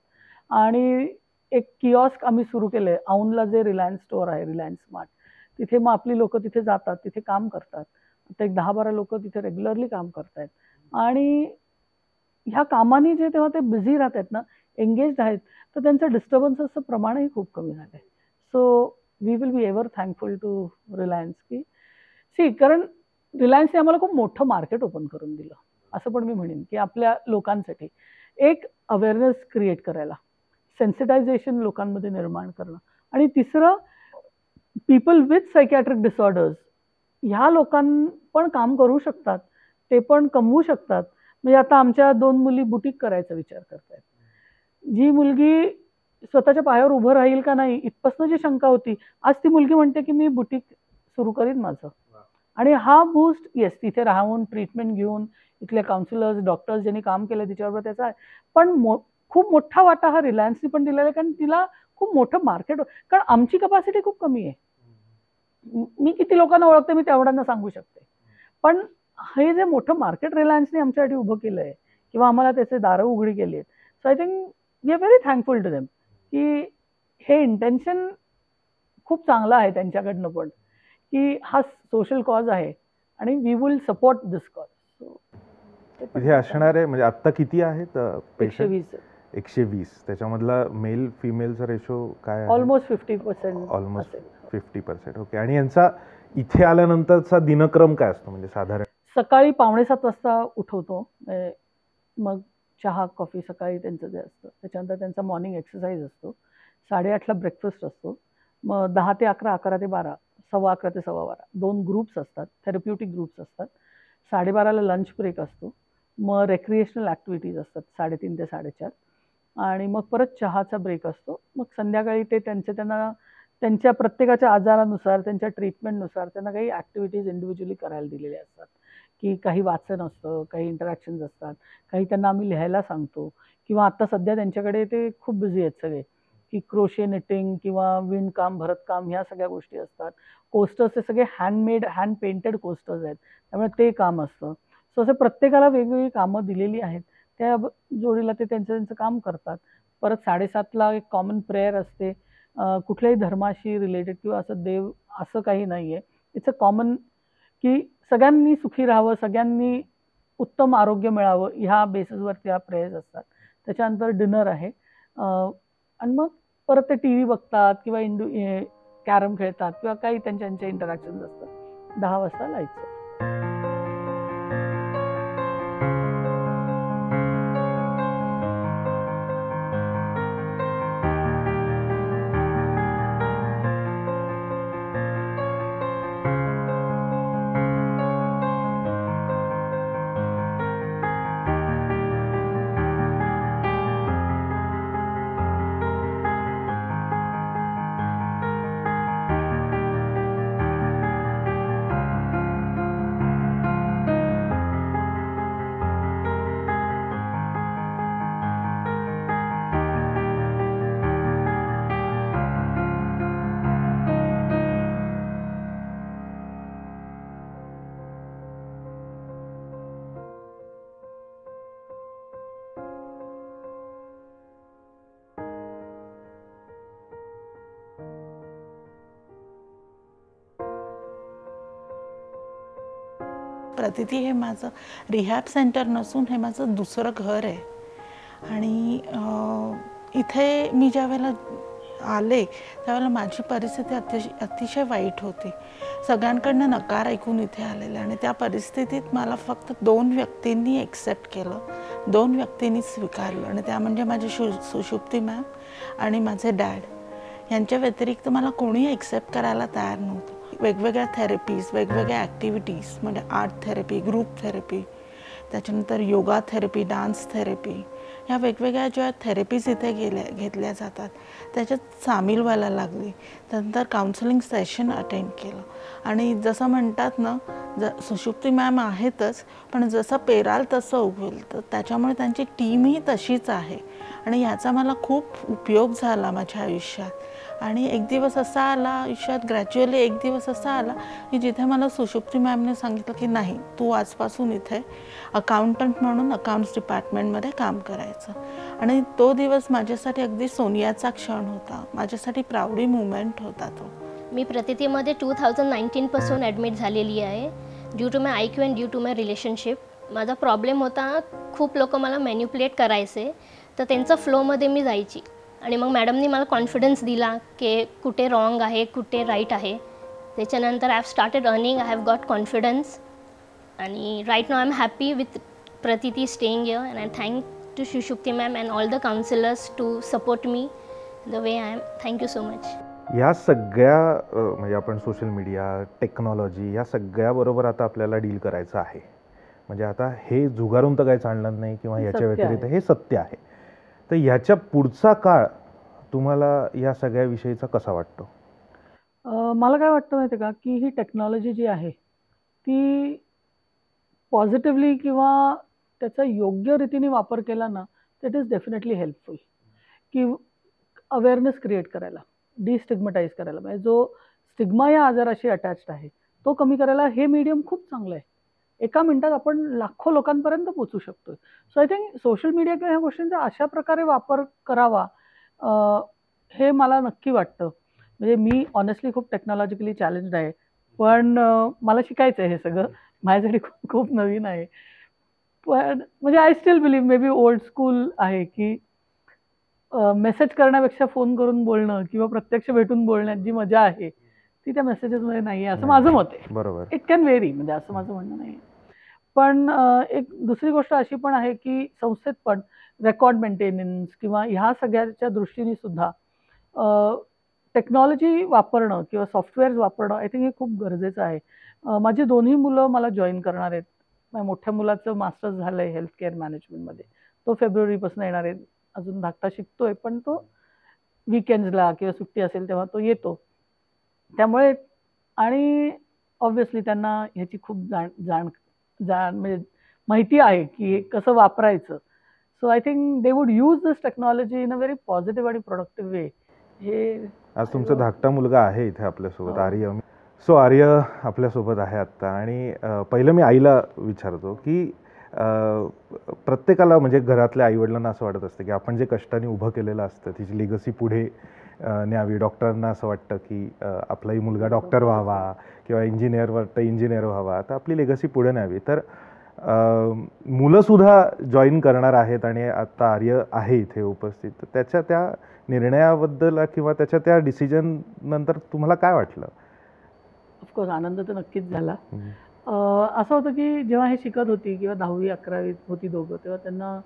आणि एक किऑस्क आम्ही सुरू केलंय औंधला, जे रिलायन्स स्टोअर आहे, रिलायन्स स्मार्ट. तिथे मग आपली लोकं तिथे जातात, तिथे काम करतात. आता एक 10-12 लोकं तिथे रेग्युलरली काम करतायत. आणि ह्या कामाने जे तेव्हा ते बिझी राहत आहेत ना, एंगेज्ड आहेत, तर त्यांचं डिस्टर्बन्सेसचं प्रमाणही खूप कमी झालंय. So we will be ever thankful to Reliance, की कारण रिलायन्सने आम्हाला खूप मोठं मार्केट ओपन करून दिलं, असं पण मी म्हणेन, की आपल्या लोकांसाठी एक अवेअरनेस क्रिएट करायला, सेन्सिटायझेशन लोकांमध्ये निर्माण करणं. आणि तिसरं, पीपल विथ सायकॅट्रिक डिसऑर्डर्स, ह्या लोकां पण काम करू शकतात, ते पण कमवू शकतात. म्हणजे आता आमच्या 2 मुली बुटीक करायचा विचार करतायत. जी मुलगी स्वतःच्या पायावर उभं राहील का नाही इथपासून जी शंका होती, आज ती मुलगी म्हणते की मी बुटीक सुरू करीन माझं. आणि हा बूस्ट, येस, तिथे राहून ट्रीटमेंट घेऊन इथले काउन्सिलर्स, डॉक्टर्स ज्यांनी काम केलं तिच्याबरोबर त्याचा आहे. पण खूप मोठा वाटा हा रिलायन्सनी पण दिलेला आहे, कारण तिला खूप मोठं मार्केट, कारण आमची कपॅसिटी खूप कमी आहे. मी किती लोकांना ओळखते मी तेवढ्यांना सांगू शकते. पण हे जे मोठं मार्केट रिलायन्सने आमच्यासाठी उभं केलं आहे किंवा आम्हाला त्याचे दारं उघडी केली आहेत. So I think we are very thankful to them, की हे इंटेन्शन खूप चांगलं आहे त्यांच्याकडनं पण, की हा सोशल कॉज आहे आणि we will support this cause. हे असणारे म्हणजे आत्ता किती आहेत पेशंट? 120. 120. त्याच्यामधला मेल फिमेलचा रेशो काय आहे? ऑलमोस्ट 50%. ऑलमोस्ट 50%. ओके. आणि यांचा इथे आल्यानंतरचा दिनक्रम काय असतो, म्हणजे साधारण? सकाळी 6:45 वाजता उठवतो. मग चहा कॉफी सकाळी त्यांचं जे असतं, त्याच्यानंतर त्यांचा मॉर्निंग एक्सरसाइज असतो. 8:30ला ब्रेकफास्ट असतो. मग 10 ते 11, 11 ते 12, 11:15 ते 12:15 2 ग्रुप्स असतात, थेरप्युटिक ग्रुप्स असतात. 12:30ला लंच ब्रेक असतो. मग रेक्रिएशनल ॲक्टिव्हिटीज असतात 3:30 ते 4:30. आणि मग परत चहाचा ब्रेक असतो. मग संध्याकाळी ते त्यांना त्यांच्या प्रत्येकाच्या आजारानुसार, त्यांच्या ट्रीटमेंटनुसार त्यांना काही ॲक्टिव्हिटीज इंडिव्हिज्युअली करायला दिलेल्या असतात, की काही वाचन असतं, काही इंटरॅक्शन्स असतात, काही त्यांना आम्ही लिहायला सांगतो. किंवा आता सध्या त्यांच्याकडे ते खूप बिझी आहेत सगळे, की क्रोशे, निटिंग किंवा विणकाम, भरतकाम ह्या सगळ्या गोष्टी असतात. कोस्टर्स ते सगळे हँडमेड, हँड पेंटेड कोस्टर्स आहेत, त्यामुळे ते काम असतं. सो असं प्रत्येकाला वेगवेगळी कामं दिलेली आहेत, त्या जोडीला ते त्यांचं काम करतात. परत 7:30ला एक कॉमन प्रेयर असते. कुठल्याही धर्माशी रिलेटेड किंवा असं देव असं काही नाही आहे. इट्स अ कॉमन, की सगळ्यांनी सुखी राहावं, सगळ्यांनी उत्तम आरोग्य मिळावं, ह्या बेसिसवरती ह्या प्रेयर्स असतात. त्याच्यानंतर डिनर आहे. आणि मग परत ते TV बघतात किंवा कॅरम खेळतात किंवा काही त्यांच्या इंटरॅक्शन्स असतात. 10 वाजता लाईट्स ऑफ. प्रतिती हे माझं रिहॅब सेंटर नसून हे माझं दुसरं घर आहे. आणि इथे मी ज्यावेळेला आले त्यावेळेला माझी परिस्थिती अतिशय वाईट होती. सगळ्यांकडनं नकार ऐकून इथे आलेले आणि त्या परिस्थितीत मला फक्त 2 व्यक्तींनी एक्सेप्ट केलं, 2 व्यक्तींनी स्वीकारलं आणि त्या म्हणजे माझी सुषुप्ती मॅम आणि माझे डॅड. यांच्या व्यतिरिक्त मला कोणी एक्सेप्ट करायला तयार नव्हतं. वेगवेगळ्या थेरपीज, वेगवेगळ्या ॲक्टिव्हिटीज म्हणजे आर्ट थेरपी, ग्रुप थेरपी, त्याच्यानंतर योगा थेरपी, डान्स थेरपी, ह्या वेगवेगळ्या ज्या थेरपीज इथे घेतल्या जातात त्याच्यात सामील व्हायला लागली. त्यानंतर काउन्सिलिंग सेशन अटेंड केलं आणि जसं म्हणतात ना, सुषुप्ती मॅम आहेतच, पण जसं पेराल तसं उगवेल, तर त्याच्यामुळे त्यांची टीमही तशीच आहे आणि ह्याचा मला खूप उपयोग झाला माझ्या आयुष्यात. आणि एक दिवस असा आला आयुष्यात, ग्रॅज्युअली एक दिवस असा आला की जिथे मला सुषुप्ती मॅमने सांगितलं की नाही, तू आजपासून इथे अकाउंटंट म्हणून अकाउंट्स डिपार्टमेंटमध्ये काम करायचं. आणि तो दिवस माझ्यासाठी अगदी सोनियाचा क्षण होता, माझ्यासाठी प्राऊडी मुवमेंट होता तो. मी प्रतितीमध्ये 2019 ॲडमिट झालेली आहे due to my IQ and due to my relationship. माझा प्रॉब्लेम होता, खूप लोक मला मॅन्युप्युलेट करायचे, तर त्यांचा फ्लोमध्ये मी जायची. आणि मग मॅडमनी मला कॉन्फिडन्स दिला की कुठे रॉंग आहे, कुठे राईट आहे. त्याच्यानंतर I have started earning, I have got confidence आणि right now I am happy with Pratiti staying here and I thank to Sushupti ma'am and all the counsellors to support me the way I am. Thank you so much. या सगळ्या म्हणजे आपण social media, technology या सगळ्याबरोबर आता आपल्याला deal करायचं आहे. म्हणजे आता हे जुगारून तर काही चालणार नाही किंवा याच्या व्यतिरिक्त हे सत्य आहे. तर ह्याच्या पुढचा काळ तुम्हाला या सगळ्याविषयीचा कसा वाटतो? मला काय वाटतं माहिती का, की ही टेक्नॉलॉजी जी आहे ती पॉझिटिव्हली किंवा त्याचा योग्य रीतीने वापर केला ना, इट इज डेफिनेटली हेल्पफुल. की अवेअरनेस क्रिएट करायला, डिस्टिग्मटाईज करायला, म्हणजे जो स्टिग्मा या आजाराशी अटॅच्ड आहे तो कमी करायला हे मीडियम खूप चांगलं आहे. एका मिनिटात आपण लाखो लोकांपर्यंत पोचू शकतो. So I think social media किंवा ह्या गोष्टींचा अशा प्रकारे वापर करावा हे मला नक्की वाटतं. म्हणजे मी ऑनेस्टली खूप टेक्नॉलॉजिकली चॅलेंज्ड आहे, पण मला शिकायचं आहे हे सगळं, माझ्यासाठी खूप खूप नवीन आहे. पण म्हणजे I still believe may be old school आहे की मेसेज करण्यापेक्षा फोन करून बोलणं किंवा प्रत्यक्ष भेटून बोलण्यात जी मजा आहे ती त्या मेसेजेसमध्ये नाही आहे, असं माझं मत आहे. बरोबर. इट कॅन व्हेरी, म्हणजे असं माझं म्हणणं नाही. पण एक दुसरी गोष्ट अशी पण आहे की संस्थेत पण रेकॉर्ड मेंटेनन्स किंवा ह्या सगळ्याच्या दृष्टीने सुद्धा टेक्नॉलॉजी वापरणं किंवा सॉफ्टवेअर्स वापरणं आय थिंक हे खूप गरजेचं आहे. माझी दोन्ही मुलं मला जॉईन करणार आहेत. माझ्या मोठ्या मुलाचं मास्टर्स झालं आहे हेल्थ केअर मॅनेजमेंटमध्ये, तो फेब्रुवारीपासून येणार आहे. अजून धाकटा शिकतोय, पण तो विकेंड्सला किंवा सुट्टी असेल तेव्हा तो येतो. त्यामुळे आणि ऑब्व्हियसली त्यांना ह्याची खूप जाण म्हणजे माहिती आहे की हे कसं वापरायचं. So I think they would use this technology in a very positive आणि प्रोडक्टिव्ह वे. हे आज तुमचा धाकटा मुलगा आहे इथे आपल्यासोबत, आर्य. सो आर्य आपल्यासोबत आहे आत्ता. आणि पहिलं मी आईला विचारतो की प्रत्येकाला म्हणजे घरातल्या आईवडिलांना असं वाटत असतं की आपण जे कष्टाने उभं केलेलं असतं तिची लेगसी पुढे न्यावी. डॉक्टरांना असं वाटतं की आपलाही मुलगा डॉक्टर व्हावा किंवा इंजिनियर वाटतं इंजिनियर व्हावा, तर आपली लेगसी पुढे न्यावी. तर मुलंसुद्धा जॉईन करणार आहेत आणि आता आर्य आहे इथे उपस्थित. तर त्याच्या त्या निर्णयाबद्दल किंवा त्याच्या त्या डिसिजन नंतर तुम्हाला काय वाटलं? ऑफकोर्स आनंद तर नक्कीच झाला. असं होतं की जेव्हा हे शिकत होती किंवा 10वी 11वी होती दोघं, तेव्हा त्यांना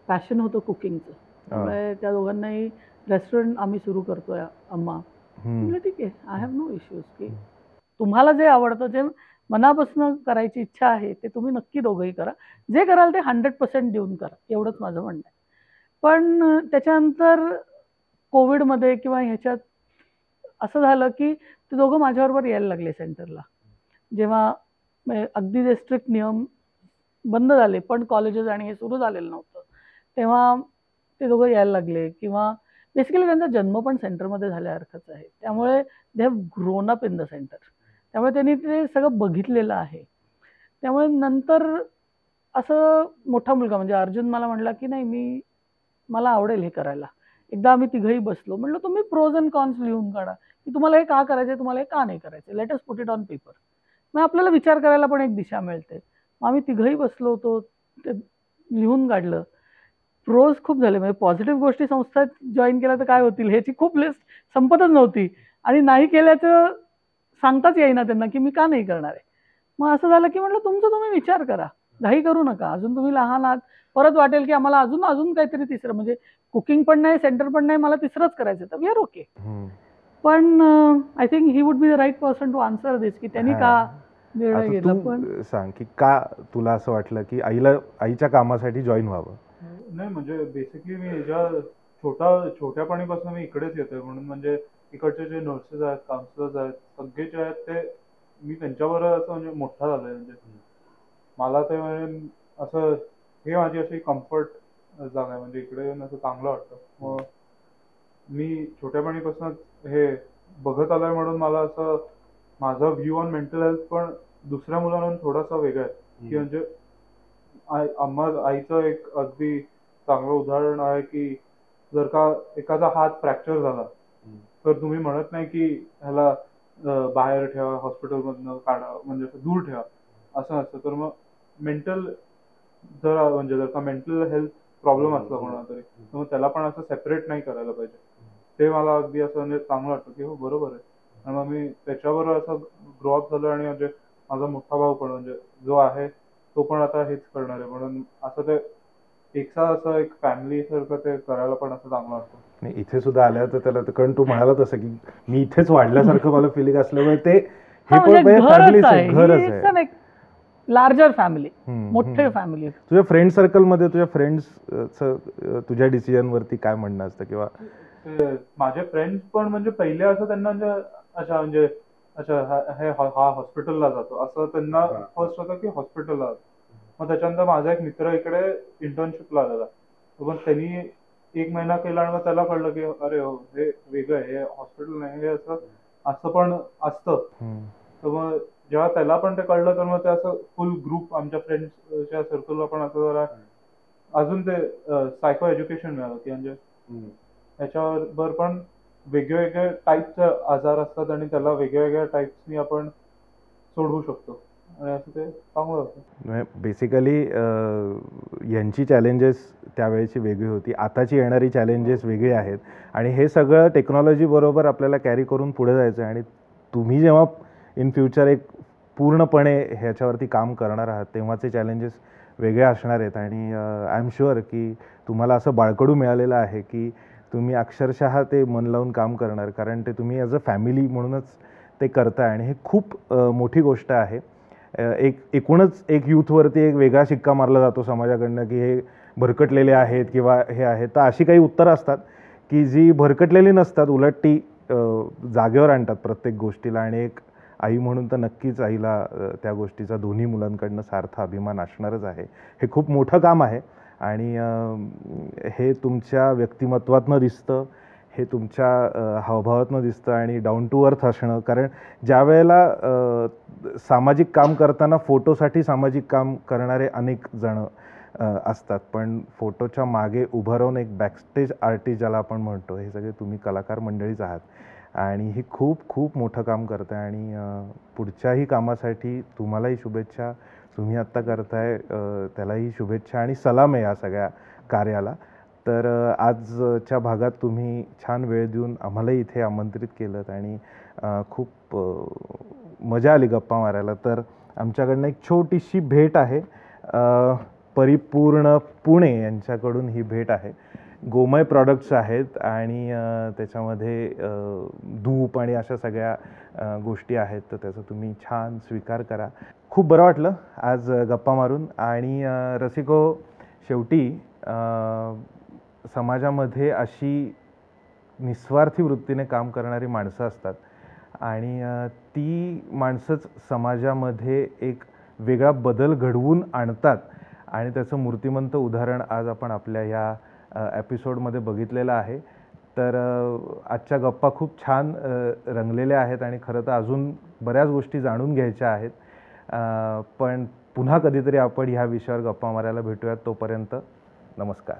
पॅशन होतं कुकिंगचं. त्यामुळे त्या दोघांनाही रेस्टॉरंट आम्ही सुरू करतोय अम्मा. म्हणजे ठीक आहे, आय हॅव नो इश्यूज. की तुम्हाला जे आवडतं, जे मनापासून करायची इच्छा आहे ते तुम्ही नक्की दोघंही करा. जे कराल ते 100% देऊन करा, एवढंच माझं म्हणणं आहे. पण त्याच्यानंतर कोविडमध्ये किंवा ह्याच्यात असं झालं की ते दोघं माझ्याबरोबर यायला लागले सेंटरला. जेव्हा अगदी जे स्ट्रिक्ट नियम बंद झाले पण कॉलेजेस आणि हे सुरू झालेलं नव्हतं, तेव्हा ते दोघं यायला लागले. किंवा बेसिकली त्यांचा जन्म पण सेंटरमध्ये झाल्यासारखंच आहे. त्यामुळे they have grown up in the centre. त्यामुळे त्यांनी ते सगळं बघितलेलं आहे. त्यामुळे नंतर असं मोठा मुलगा म्हणजे अर्जुन मला म्हणला की नाही, मला आवडेल हे करायला. एकदा आम्ही तिघंही बसलो, म्हणलं तुम्ही प्रोज अँड कॉन्स लिहून काढा की तुम्हाला हे का करायचं, तुम्हाला हे का नाही करायचं. Let us put it on paper. मग आपल्याला विचार करायला पण एक दिशा मिळते. मग आम्ही तिघंही बसलो होतो, ते लिहून काढलं. प्रोज खूप झाले, म्हणजे पॉझिटिव्ह गोष्टी संस्थेत जॉईन केल्या तर काय होतील ह्याची खूप लिस्ट संपतच नव्हती. आणि नाही केल्याचं सांगताच येईना त्यांना की मी का नाही करणार आहे. मग असं झालं की म्हटलं तुमचं तुम्ही विचार करा, घाई करू नका. अजून तुम्ही लहान आहात, परत वाटेल की आम्हाला अजून काहीतरी तिसरं, म्हणजे कुकिंग पण नाही, सेंटर पण नाही, मला तिसरंच करायचं, तर वी आर ओके. पण I think he would be the right person to answer this की त्यांनी का निर्णय घेतला. पण सांग की का तुला असं वाटलं की आईच्या कामासाठी जॉईन व्हावं? नाही म्हणजे बेसिकली मी छोट्यापणीपासून मी इकडेच येतोय, म्हणून म्हणजे इकडचे जे नर्सेस आहेत, काउन्सिलर्स आहेत, सगळे जे आहेत ते मी त्यांच्याबरोबर असं म्हणजे मोठा झालोय. म्हणजे मला ते म्हणजे असं हे माझी अशी कम्फर्ट जागा आहे. म्हणजे इकडे येऊन असं चांगलं वाटतं. मग मी छोट्यापणीपासून हे बघत आलोय, म्हणून मला असं माझा व्ह्यू ऑन मेंटल हेल्थ पण दुसऱ्या मुलांना थोडासा वेगळा आहे. की म्हणजे आईचं एक अगदी चांगलं उदाहरण आहे की जर का एखादा हात फ्रॅक्चर झाला तर तुम्ही म्हणत नाही की ह्याला बाहेर ठेवा, हॉस्पिटलमधनं काढा, म्हणजे असं दूर ठेवा, असं नसतं. तर मग मेंटल जर का मेंटल हेल्थ प्रॉब्लेम असला कोणाला तरी, तर मग त्याला पण असं सेपरेट नाही करायला पाहिजे. ते मला अगदी असं म्हणजे चांगलं वाटतं की हो बरोबर आहे. आणि मग मी त्याच्याबरोबर असं ग्रोअप झालो. आणि म्हणजे माझा मोठा भाऊ पण म्हणजे जो आहे तो पण आता हेच करणार आहे, म्हणून असं ते असं एक फॅमिली सारखं ते करायला पण असं चांगलं वाटतं. नाही, इथे सुद्धा आल्या तर त्याला, कारण तू म्हणाला तसं की मी इथेच वाढल्यासारखं मला फिलिंग असल्यामुळे ते हे पण फॅमिलीच आहे, घरच आहे, लार्जर फॅमिली, मोठे फॅमिली. तुझ्या फ्रेंड सर्कलमध्ये तुझ्या फ्रेंड्स तुझ्या डिसिजन वरती काय म्हणणं असतं? किंवा माझे फ्रेंड्स पण म्हणजे पहिले असं त्यांना म्हणजे हा हॉस्पिटलला जातो असं त्यांना फर्स्ट होतं की हॉस्पिटलला जातो. मग त्याच्यानंतर माझा एक मित्र इकडे इंटर्नशिपला आलेला, पण त्यांनी 1 महिना केला आणि मग त्याला कळलं की अरे हो हे वेगळं आहे, हे हॉस्पिटल नाही, हे असं पण असतं. तर मग जेव्हा त्याला पण ते कळलं तर मग ते असं फुल ग्रुप आमच्या फ्रेंड्सच्या सर्कलला पण असं जरा अजून ते सायको एज्युकेशन मिळालं की म्हणजे त्याच्यावर पण वेगवेगळे टाईपचे आजार असतात आणि त्याला वेगवेगळ्या टाईप्सनी आपण सोडवू शकतो. आणि असं ते चांगलं होतं. बेसिकली यांची चॅलेंजेस त्यावेळेची वेगळी होती, आताची येणारी चॅलेंजेस वेगळी आहेत. आणि हे सगळं टेक्नॉलॉजी बरोबर आपल्याला कॅरी करून पुढे जायचं आहे. आणि तुम्ही जेव्हा इन फ्युचर एक पूर्णपणे ह्याच्यावरती काम करणार आहात तेव्हाचे चॅलेंजेस वेगळे असणार आहेत. आणि आय एम शुअर की तुम्हाला असं बाळकडू मिळालेलं आहे की तुम्ही अक्षरशः ते मन लावून काम करणार, कारण ते तुम्ही ॲज अ फॅमिली म्हणूनच ते करताय. आणि हे खूप मोठी गोष्ट आहे. एकूणच एक यूथवरती एक वेगळा शिक्का मारला जातो समाजाकडनं की हे भरकटलेले आहेत किंवा हे आहेत. तर अशी काही उत्तरं असतात की जी भरकटलेली नसतात, उलट ती जागेवर आणतात प्रत्येक गोष्टीला. आणि एक आई म्हणून तर नक्कीच आईला त्या गोष्टीचा दोन्ही मुलांकडनं सार्थ अभिमान असणारच आहे. हे खूप मोठं काम आहे आणि हे तुमच्या व्यक्तिमत्वातनं दिसतं, हे तुमच्या हावभावातनं दिसतं आणि डाऊन टू अर्थ असणं. कारण ज्या वेळेला सामाजिक काम करताना फोटोसाठी सामाजिक काम करणारे अनेक जण असतात, पण फोटोच्या मागे उभं राहून एक बॅकस्टेज आर्टिस्ट ज्याला आपण म्हणतो, हे सगळे तुम्ही कलाकार मंडळीच आहात. आणि ही खूप खूप मोठं काम करतं आहे. आणि पुढच्याही कामासाठी तुम्हालाही शुभेच्छा. तुम्ही आत्ता करताय त्यालाही शुभेच्छा आणि सलाम आहे या सगळ्या कार्याला. तर आजच्या भागात तुम्ही छान वेळ देऊन आम्हालाही इथे आमंत्रित केलं आणि खूप मजा आली गप्पा मारायला. तर आमच्याकडनं एक छोटीशी भेट आहे, परिपूर्ण पुणे यांच्याकडून ही भेट आहे. गोमय प्रॉडक्ट्स आहेत आणि त्याच्यामध्ये धूप आणि अशा सगळ्या गोष्टी आहेत. तर त्याचा तुम्ही छान स्वीकार करा. खूप बरं वाटलं आज गप्पा मारून. आणि रसिको, शेवटी समाजामध्ये अशी निस्वार्थी वृत्तीने काम करणारी माणसं असतात आणि ती माणसंच समाजामध्ये एक वेगळा बदल घडवून आणतात. आणि त्याचं मूर्तिमंत उदाहरण आज आपण आपल्या ह्या एपिसोडमध्ये बघितलेलं आहे. तर आजच्या गप्पा खूप छान रंगलेल्या आहेत आणि खरं तर अजून बऱ्याच गोष्टी जाणून घ्यायच्या आहेत. पण पुन्हा कधीतरी आपण ह्या विषयावर गप्पा मारायला भेटूयात. तोपर्यंत नमस्कार.